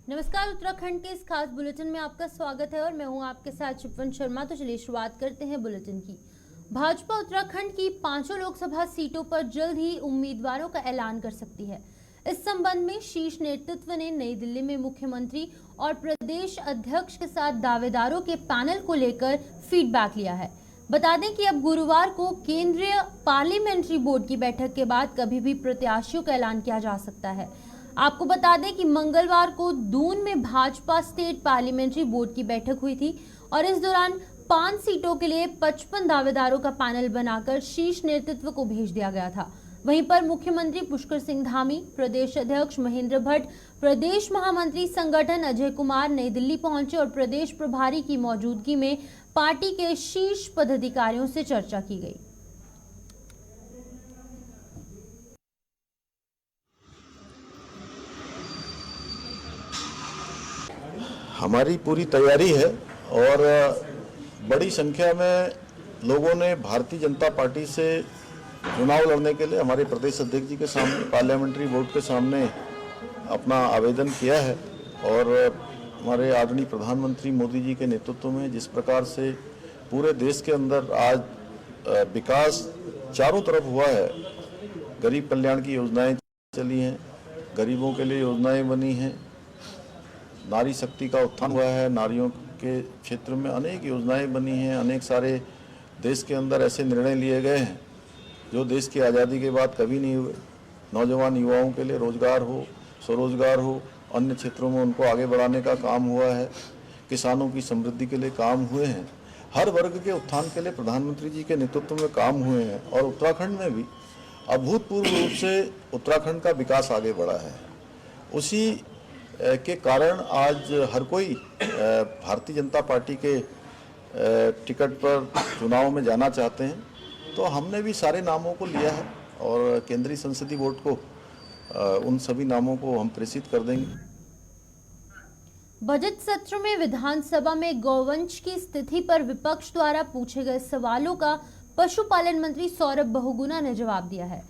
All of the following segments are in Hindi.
नमस्कार, उत्तराखंड के इस खास बुलेटिन में आपका स्वागत है और मैं हूं आपके साथ शिपवन शर्मा। तो चलिए शुरुआत करते हैं बुलेटिन की। भाजपा उत्तराखंड की 5 लोकसभा सीटों पर जल्द ही उम्मीदवारों का ऐलान कर सकती है। इस संबंध में शीर्ष नेतृत्व ने नई दिल्ली में मुख्यमंत्री और प्रदेश अध्यक्ष के साथ दावेदारों के पैनल को लेकर फीडबैक लिया है। बता दें कि अब गुरुवार को केंद्रीय पार्लियामेंट्री बोर्ड की बैठक के बाद कभी भी प्रत्याशियों का ऐलान किया जा सकता है। आपको बता दें कि मंगलवार को दून में भाजपा स्टेट पार्लियामेंट्री बोर्ड की बैठक हुई थी और इस दौरान 5 सीटों के लिए 55 दावेदारों का पैनल बनाकर शीर्ष नेतृत्व को भेज दिया गया था। वहीं पर मुख्यमंत्री पुष्कर सिंह धामी, प्रदेश अध्यक्ष महेंद्र भट्ट, प्रदेश महामंत्री संगठन अजय कुमार नई दिल्ली पहुंचे और प्रदेश प्रभारी की मौजूदगी में पार्टी के शीर्ष पदाधिकारियों से चर्चा की गई। हमारी पूरी तैयारी है और बड़ी संख्या में लोगों ने भारतीय जनता पार्टी से चुनाव लड़ने के लिए हमारे प्रदेश अध्यक्ष जी के सामने, पार्लियामेंट्री बोर्ड के सामने अपना आवेदन किया है। और हमारे आदरणीय प्रधानमंत्री मोदी जी के नेतृत्व में जिस प्रकार से पूरे देश के अंदर आज विकास चारों तरफ हुआ है, गरीब कल्याण की योजनाएं चली हैं, गरीबों के लिए योजनाएं बनी हैं, नारी शक्ति का उत्थान हुआ है, नारियों के क्षेत्र में अनेक योजनाएं बनी हैं, अनेक सारे देश के अंदर ऐसे निर्णय लिए गए हैं जो देश की आज़ादी के बाद कभी नहीं हुए। नौजवान युवाओं के लिए रोजगार हो, स्वरोजगार हो, अन्य क्षेत्रों में उनको आगे बढ़ाने का काम हुआ है, किसानों की समृद्धि के लिए काम हुए हैं, हर वर्ग के उत्थान के लिए प्रधानमंत्री जी के नेतृत्व में काम हुए हैं। और उत्तराखंड में भी अभूतपूर्व रूप से उत्तराखंड का विकास आगे बढ़ा है। उसी के कारण आज हर कोई भारतीय जनता पार्टी के टिकट पर चुनाव में जाना चाहते हैं। तो हमने भी सारे नामों को लिया है और केंद्रीय संसदीय बोर्ड को उन सभी नामों को हम प्रेषित कर देंगे। बजट सत्र में विधानसभा में गौवंश की स्थिति पर विपक्ष द्वारा पूछे गए सवालों का पशुपालन मंत्री सौरभ बहुगुणा ने जवाब दिया है।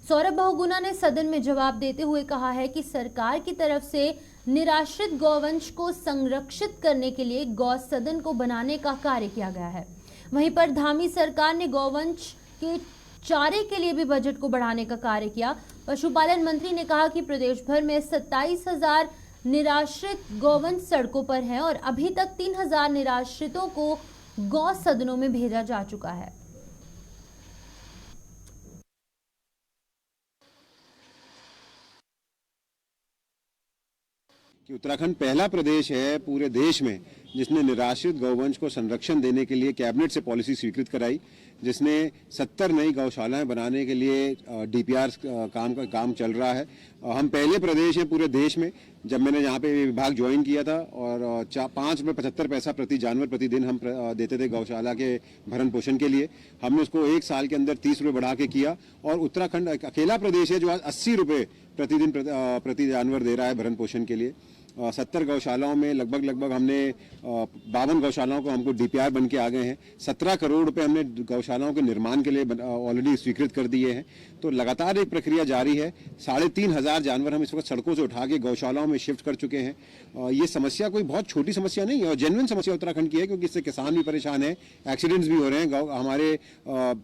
सौरभ बहुगुणा ने सदन में जवाब देते हुए कहा है कि सरकार की तरफ से निराश्रित गौवंश को संरक्षित करने के लिए गौ सदन को बनाने का कार्य किया गया है। वहीं पर धामी सरकार ने गौवंश के चारे के लिए भी बजट को बढ़ाने का कार्य किया। पशुपालन मंत्री ने कहा कि प्रदेश भर में 27,000 निराश्रित गौवंश सड़कों पर हैं और अभी तक 3,000 निराश्रितों को गौ सदनों में भेजा जा चुका है। कि उत्तराखंड पहला प्रदेश है पूरे देश में जिसने निराश्रित गौवंश को संरक्षण देने के लिए कैबिनेट से पॉलिसी स्वीकृत कराई, जिसने 70 नई गौशालाएं बनाने के लिए डीपीआर काम चल रहा है। हम पहले प्रदेश हैं पूरे देश में। जब मैंने यहाँ पे विभाग ज्वाइन किया था और 5.75 पैसा प्रति जानवर प्रतिदिन हम देते थे गौशाला के भरण पोषण के लिए, हमने उसको 1 साल के अंदर 30 रुपये बढ़ा के किया और उत्तराखंड अकेला प्रदेश है जो आज 80 रुपये प्रतिदिन प्रति जानवर दे रहा है भरण पोषण के लिए। 70 गौशालाओं में लगभग हमने 52 गौशालाओं को हमको डीपीआर बन के आ गए हैं। 17 करोड़ रुपए हमने गौशालाओं के निर्माण के लिए ऑलरेडी स्वीकृत कर दिए हैं। तो लगातार एक प्रक्रिया जारी है। 3,500 जानवर हम इस वक्त सड़कों से उठा के गौशालाओं में शिफ्ट कर चुके हैं। ये समस्या कोई बहुत छोटी समस्या नहीं है और जेन्युइन समस्या उत्तराखंड की है, क्योंकि इससे किसान भी परेशान है, एक्सीडेंट्स भी हो रहे हैं, हमारे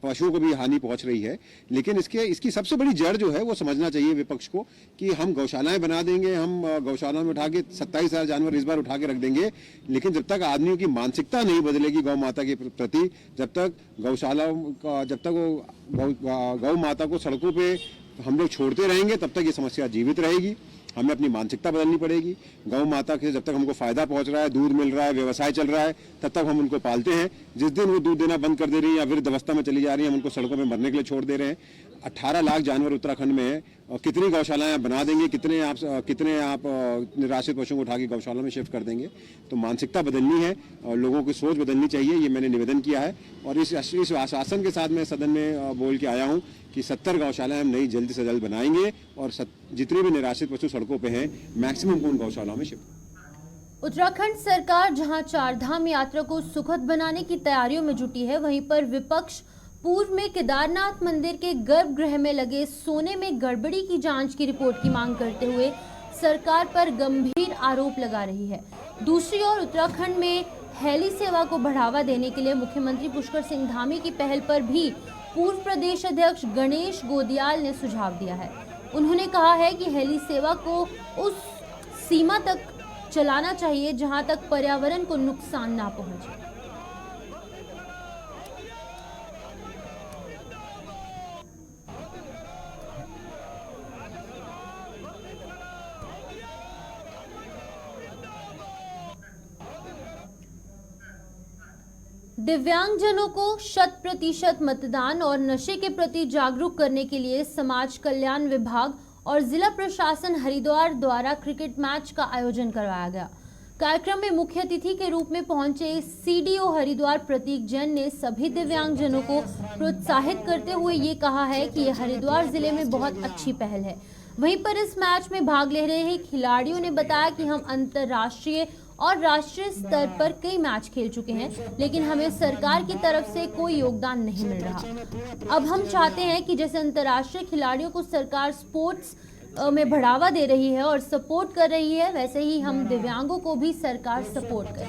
पशुओं को भी हानि पहुंच रही है। लेकिन इसकी सबसे बड़ी जड़ जो है वो समझना चाहिए विपक्ष को कि हम गौशालाएं बना देंगे, हम गौशालाओं में उठा के 27,000 जानवर इस बार उठा के रख देंगे, लेकिन जब तक आदमियों की मानसिकता नहीं बदलेगी गौ माता के प्रति, जब तक गौ माता को सड़कों पे हम लोग छोड़ते रहेंगे, तब तक ये समस्या जीवित रहेगी। हमें अपनी मानसिकता बदलनी पड़ेगी। गौ माता के जब तक हमको फायदा पहुंच रहा है, दूध मिल रहा है, व्यवसाय चल रहा है, तब तक हम उनको पालते हैं। जिस दिन वो दूध देना बंद कर दे रही है या वृद्ध अवस्था में चली जा रही है, हम उनको सड़कों में मरने के लिए छोड़ दे रहे हैं। 18 लाख जानवर उत्तराखंड में है और कितनी गौशालाएं बना देंगे, कितने आप निराश्रित पशुओं को उठा के गौशाला में शिफ्ट कर देंगे। तो मानसिकता बदलनी है और लोगों की सोच बदलनी चाहिए, ये मैंने निवेदन किया है। और इस आश्वासन के साथ मैं सदन में बोल के आया हूँ कि 70 गौशालाएं हम नई जल्द से जल्द बनाएंगे और जितने भी निराश्रित पशु सड़कों पे हैं मैक्सिमम को उन गौशालाओं में शिफ्ट। उत्तराखंड सरकार जहां चारधाम यात्रा को सुखद बनाने की तैयारियों में जुटी है, वहीं पर विपक्ष पूर्व में केदारनाथ मंदिर के गर्भगृह में लगे सोने में गड़बड़ी की जांच की रिपोर्ट की मांग करते हुए सरकार पर गंभीर आरोप लगा रही है। दूसरी ओर उत्तराखंड में हेली सेवा को बढ़ावा देने के लिए मुख्यमंत्री पुष्कर सिंह धामी की पहल पर भी पूर्व प्रदेश अध्यक्ष गणेश गोदियाल ने सुझाव दिया है। उन्होंने कहा है कि हेली सेवा को उस सीमा तक चलाना चाहिए जहां तक पर्यावरण को नुकसान ना पहुंचे। दिव्यांगजनों को 100% मतदान और नशे के प्रति जागरूक करने के लिए समाज कल्याण विभाग और जिला प्रशासन हरिद्वार द्वारा क्रिकेट मैच का आयोजन करवाया गया। कार्यक्रम में मुख्य अतिथि के रूप में पहुंचे सीडीओ हरिद्वार प्रतीक जैन ने सभी दिव्यांगजनों को प्रोत्साहित करते हुए ये कहा है कि यह हरिद्वार जिले में बहुत अच्छी पहल है। वहीं पर इस मैच में भाग ले रहे खिलाड़ियों ने बताया कि हम अंतर्राष्ट्रीय और राष्ट्रीय स्तर पर कई मैच खेल चुके हैं, लेकिन हमें सरकार की तरफ से कोई योगदान नहीं मिल रहा। अब हम चाहते हैं कि जैसे अंतर्राष्ट्रीय खिलाड़ियों को सरकार स्पोर्ट्स में बढ़ावा दे रही है और सपोर्ट कर रही है, वैसे ही हम दिव्यांगों को भी सरकार सपोर्ट करे।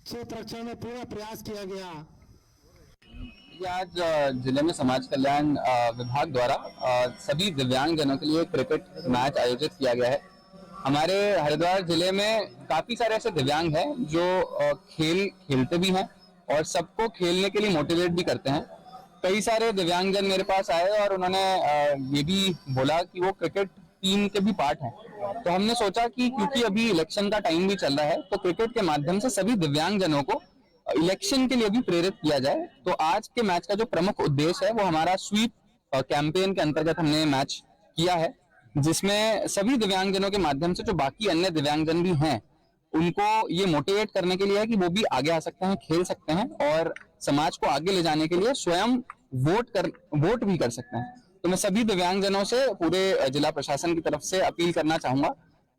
क्षेत्र रक्षा में पूरा प्रयास किया गया। आज जिले में समाज कल्याण विभाग द्वारा सभी दिव्यांगजनों के लिए क्रिकेट मैच आयोजित किया गया है। हमारे हरिद्वार जिले में काफी सारे ऐसे दिव्यांग हैं जो खेल खेलते भी हैं और सबको खेलने के लिए मोटिवेट भी करते हैं। कई सारे दिव्यांगजन मेरे पास आए और उन्होंने ये भी बोला कि वो क्रिकेट टीम के भी पार्ट हैं। तो हमने सोचा कि क्योंकि अभी इलेक्शन का टाइम भी चल रहा है तो क्रिकेट के माध्यम से सभी दिव्यांगजनों को इलेक्शन के लिए भी प्रेरित किया जाए। तो आज के मैच का जो प्रमुख उद्देश्य है वो हमारा स्वीप कैंपेन के अंतर्गत हमने मैच किया है, जिसमें सभी दिव्यांगजनों के माध्यम से जो बाकी अन्य दिव्यांगजन भी हैं उनको ये मोटिवेट करने के लिए है कि वो भी आगे आ सकते हैं, खेल सकते हैं और समाज को आगे ले जाने के लिए स्वयं वोट भी कर सकते हैं। तो मैं सभी दिव्यांगजनों से पूरे जिला प्रशासन की तरफ से अपील करना चाहूंगा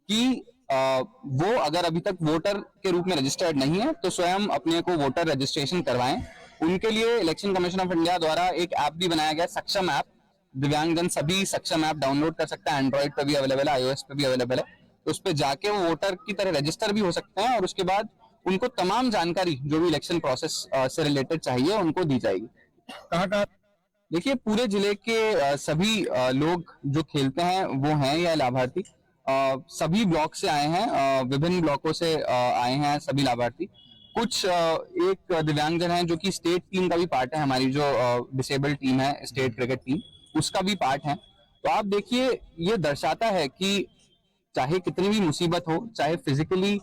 कि वो अगर अभी तक वोटर के रूप में रजिस्टर्ड नहीं है तो स्वयं अपने को वोटर रजिस्ट्रेशन करवाएं। उनके लिए इलेक्शन कमीशन ऑफ इंडिया द्वारा एक ऐप भी बनाया गया, सक्षम ऐप। दिव्यांगजन सभी सक्षम ऐप डाउनलोड कर सकते हैं, एंड्रॉइड पे भी अवेलेबल है, iOS पे भी अवेलेबल है। तो उस पे जाके वो वोटर की तरह रजिस्टर भी हो सकते हैं और उसके बाद उनको तमाम जानकारी जो भी इलेक्शन प्रोसेस से रिलेटेड चाहिए उनको दी जाएगी। कहाँ देखिए, पूरे जिले के सभी लोग जो खेलते हैं वो हैं या लाभार्थी सभी ब्लॉक से आए हैं, विभिन्न ब्लॉकों से आए हैं सभी लाभार्थी। कुछ एक दिव्यांगजन है जो कि स्टेट टीम का भी पार्ट है, हमारी जो डिसेबल्ड टीम है स्टेट क्रिकेट टीम, उसका भी पार्ट है। तो आप देखिए, ये दर्शाता है कि चाहे कितनी भी मुसीबत हो, चाहे फिजिकली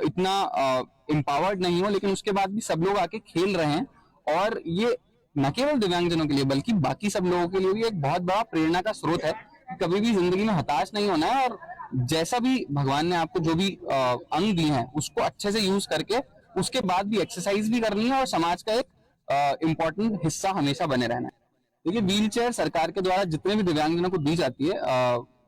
इतना एम्पावर्ड नहीं हो, लेकिन उसके बाद भी सब लोग आके खेल रहे हैं। और ये न केवल दिव्यांगजनों के लिए बल्कि बाकी सब लोगों के लिए भी एक बहुत बड़ा प्रेरणा का स्रोत है। कभी भी जिंदगी में हताश नहीं होना है और जैसा भी भगवान ने आपको जो भी अंग दिए हैं उसको अच्छे से यूज करके उसके बाद भी एक्सरसाइज भी करनी है और समाज का एक इम्पोर्टेंट हिस्सा हमेशा बने रहना है। देखिए, व्हील चेयर सरकार के द्वारा जितने भी दिव्यांगजनों को दी जाती है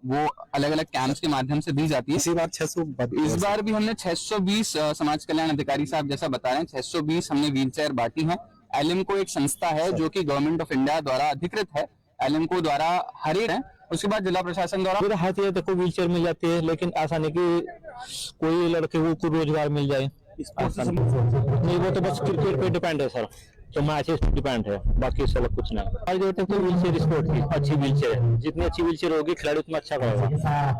वो अलग अलग कैंप्स के माध्यम से दी जाती है। इस बार भी हमने 620 समाज कल्याण अधिकारी साहब जैसा बता रहे हैं, 620 हमने व्हील चेयर बांटी है। एलिमको एक संस्था है जो कि गवर्नमेंट ऑफ इंडिया द्वारा अधिकृत है, एलिमको द्वारा हर एक है। उसके बाद जिला प्रशासन द्वारा मेरे हाथ देखो व्हील चेयर मिल जाती है, लेकिन ऐसा नहीं कि कोई लड़के को रोजगार मिल जाए, नहीं। वो तो बस क्रिकेट पे डिपेंड है सर, तो मैचेस पे डिपेंड है, बाकी सब कुछ नहीं। आज जो तक व्हील चेयर स्पोर्ट की अच्छी व्हील चेयर है, जितनी अच्छी व्हील चेयर होगी खिलाड़ी उतना अच्छा करेगा।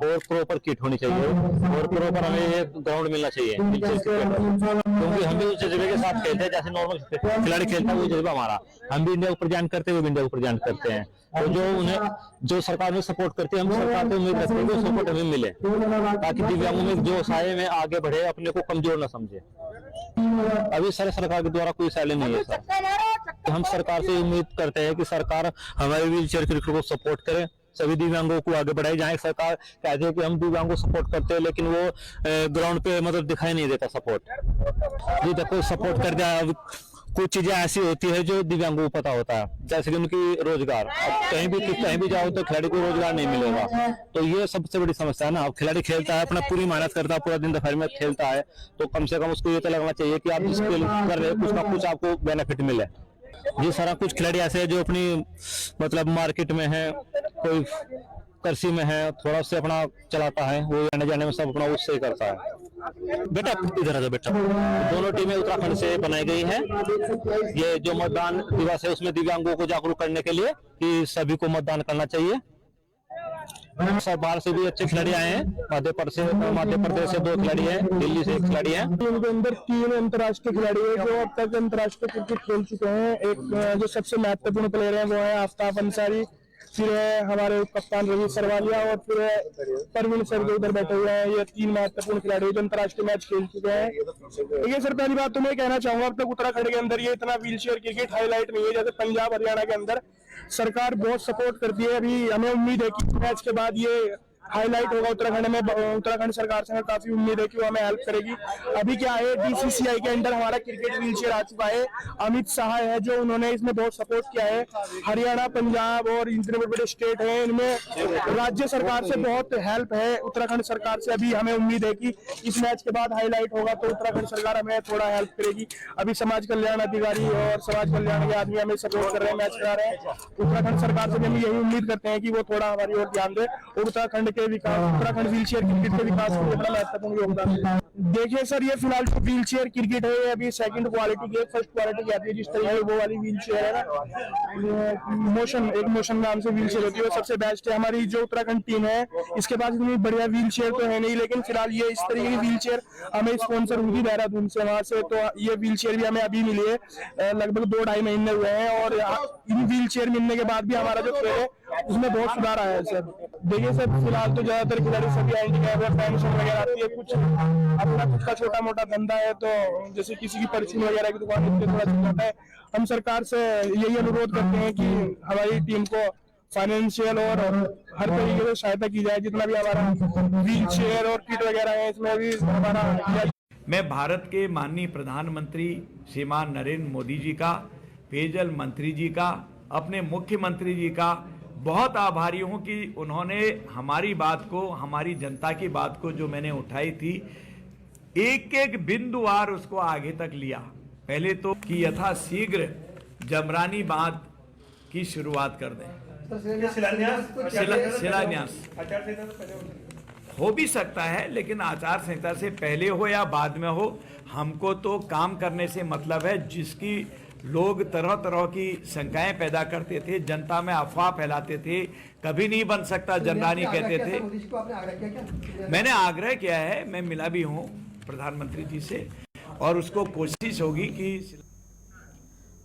और प्रॉपर किट होनी चाहिए और प्रॉपर हमें ग्राउंड मिलना चाहिए व्हील चेयर, क्योंकि हम भी उस जगह के साथ खेलते हैं जैसे नॉर्मल खिलाड़ी खेलता है, वो जगह हमारा। हम भी इंडिया को प्रेजेंट करते हैं, वो इंडिया को प्रेजेंट करते हैं। तो जो सरकार में सपोर्ट करती है, हम सरकार से उम्मीद करते हैं कि सपोर्ट हमें मिले, ताकि दिव्यांगों में जो साये में आगे बढ़े, अपने को कमजोर न समझे। अभी सरकार के द्वारा कोई सैलरी नहीं है सर, तो हम सरकार से उम्मीद करते हैं कि सरकार हमारे व्हील चेयर क्रिकेट को सपोर्ट करे, सभी दिव्यांगों को आगे बढ़ाए। जहाँ सरकार कहते हैं कि हम दिव्यांगों को सपोर्ट करते हैं, लेकिन वो ग्राउंड पे मतलब दिखाई नहीं देता सपोर्ट। जी देखो, सपोर्ट कर दिया, कुछ चीजें ऐसी होती है जो दिव्यांगों को पता होता है, जैसे कि उनकी रोजगार। अब कहीं भी जाओ तो खिलाड़ी को रोजगार नहीं मिलेगा, तो ये सबसे बड़ी समस्या है ना। अब खिलाड़ी खेलता है, अपना पूरी मेहनत करता है, पूरा दिन दोपहर में खेलता है, तो कम से कम उसको ये तो लगना चाहिए कि आप जिस खेल कर रहे हो कुछ ना कुछ आपको बेनिफिट मिले। ये सारा कुछ खिलाड़ी ऐसे है जो अपनी मतलब मार्केट में है, कोई कृषि में है, थोड़ा उससे अपना चलाता है, वो आने जाने में सब अपना उससे ही करता है। बेटा इधर आ बेटा। दोनों टीमें उत्तराखंड से बनाई गई हैं। ये जो मतदान दिवस है उसमें दिव्यांगों को जागरूक करने के लिए कि सभी को मतदान करना चाहिए। बाहर से भी अच्छे खिलाड़ी आए हैं। मध्य प्रदेश से 2 खिलाड़ी हैं, दिल्ली से 1 खिलाड़ी हैं। टीम के अंदर 3 अंतर्राष्ट्रीय खिलाड़ी हैं जो अब तक अंतर्राष्ट्रीय क्रिकेट खेल चुके हैं। एक जो सबसे महत्वपूर्ण प्लेयर है वो है आफ्ताब अंसारी, फिर है हमारे कप्तान रवि सरवालिया और फिर है परवीन सर जो उधर बैठे हुए हैं। ये 3 महत्वपूर्ण खिलाड़ी जो अंतर्राष्ट्रीय मैच खेल चुके हैं। देखिए सर, पहली बात तो मैं कहना चाहूंगा, अब तक उत्तराखंड के अंदर ये इतना व्हीलचेयर क्रिकेट हाईलाइट नहीं है जैसे पंजाब हरियाणा के अंदर। सरकार बहुत सपोर्ट करती है। अभी हमें उम्मीद है कि मैच के बाद ये हाईलाइट होगा उत्तराखंड में। उत्तराखंड सरकार से काफी उम्मीद है कि वो हमें हेल्प करेगी। अभी क्या है, बीसीसीआई के अंडर हमारा क्रिकेट व्हीलचेयर आ चुका है। अमित शाह है जो उन्होंने इसमें बहुत सपोर्ट किया है। हरियाणा, पंजाब और इतने बड़े बड़े स्टेट हैं, इनमें राज्य सरकार से बहुत हेल्प है। उत्तराखंड सरकार से अभी हमें उम्मीद है कि इस मैच के बाद हाईलाइट होगा तो उत्तराखंड सरकार हमें थोड़ा हेल्प करेगी। अभी समाज कल्याण अधिकारी और समाज कल्याण के आदमी हमें सपोर्ट कर रहे हैं, मैच करा रहे हैं। उत्तराखंड सरकार से भी हम यही उम्मीद करते हैं कि वो थोड़ा हमारी ओर ध्यान दे और उत्तराखंड के विकास, उत्तराखंड व्हीलचेयर क्रिकेट के विकास में अपना महत्वपूर्ण योगदान दे। देखिए सर, ये फिलहाल जो व्हीलचेयर क्रिकेट है ये अभी सेकंड क्वालिटी की है। फर्स्ट क्वालिटी की आती है जिस तरीके वो वाली व्हीलचेयर है ना, मोशन नाम से व्हीलचेयर होती है, वो सबसे बेस्ट है। हमारी जो उत्तराखंड टीम है इसके पास इतनी बढ़िया व्हीलचेयर तो है नहीं, लेकिन फिलहाल ये इस तरीके की व्हीलचेयर हमें स्पॉन्सर हुई देहरादून से, वहां से। तो ये व्हीलचेयर भी हमें अभी मिली है, लगभग 2-2.5 महीने हुए हैं। और इन व्हीलचेयर मिलने के बाद भी हमारा जो खेल है उसमें बहुत सुधार आया है सर। देखिए सर, फिलहाल तो ज्यादातर खिलाड़ी सभी हैंडीकैप है, पेंशन वगैरह आती है। कुछ अपना खुद का छोटा मोटा धंधा है, तो जैसे किसी की परचून वगैरह की दुकान है, थोड़ा चल जाता है। हम सरकार से यही अनुरोध करते हैं कि हमारी टीम को फाइनेंशियल और हर तरीके से सहायता की जाए। जितना भी हमारा व्हील चेयर और किट वगैरह है इसमें भी हमारा। मैं भारत के माननीय प्रधानमंत्री श्रीमान नरेंद्र मोदी जी का, पेयजल मंत्री जी का, अपने मुख्यमंत्री जी का बहुत आभारी हूं कि उन्होंने हमारी बात को, हमारी जनता की बात को जो मैंने उठाई थी, एक एक बिंदुवार उसको आगे तक लिया। पहले तो कि यथाशीघ्र जमरानी बांध की शुरुआत कर दें। शिलान्यास हो भी सकता है, लेकिन आचार संहिता से पहले हो या बाद में हो, हमको तो काम करने से मतलब है। जिसकी लोग तरह तरह की शंकाएं पैदा करते थे, जनता में अफवाह फैलाते थे, कभी नहीं बन सकता जमरानी कहते थे। मैंने आग्रह किया है, मैं मिला भी हूं प्रधानमंत्री जी से, और उसको कोशिश होगी कि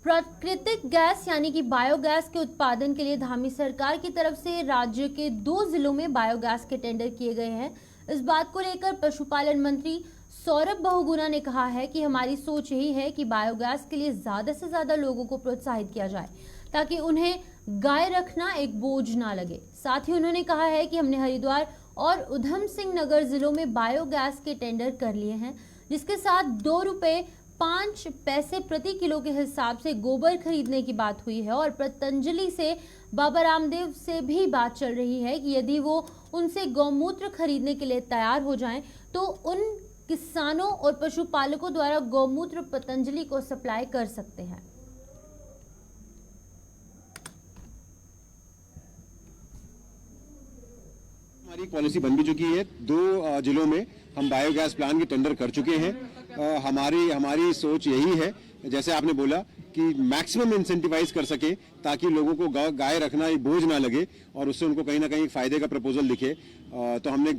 प्राकृतिक गैस यानी कि बायोगैस के उत्पादन के लिए धामी सरकार की तरफ से राज्य के 2 जिलों में बायोगैस के टेंडर किए गए हैं। इस बात को लेकर पशुपालन मंत्री सौरभ बहुगुणा ने कहा है कि हमारी सोच यही है कि बायोगैस के लिए ज्यादा से ज्यादा लोगों को प्रोत्साहित किया जाए ताकि उन्हें गाय रखना एक बोझ ना लगे। साथ ही उन्होंने कहा है कि हमने हरिद्वार और उधम सिंह नगर जिलों में बायोगैस के टेंडर कर लिए हैं, जिसके साथ ₹2.05 प्रति किलो के हिसाब से गोबर खरीदने की बात हुई है। और पतंजलि से बाबा रामदेव से भी बात चल रही है कि यदि वो उनसे गौमूत्र खरीदने के लिए तैयार हो जाएं तो उन किसानों और पशुपालकों द्वारा गौमूत्र पतंजलि को सप्लाई कर सकते हैं। हमारी पॉलिसी बन भी चुकी है। 2 जिलों में हम बायोगैस प्लांट के टेंडर कर चुके हैं। हमारी सोच यही है, जैसे आपने बोला, कि मैक्सिमम इंसेंटिवाइज कर सके ताकि लोगों को गाय रखना एक बोझ ना लगे और उससे उनको कहीं ना कहीं फायदे का प्रपोजल दिखे। तो हमने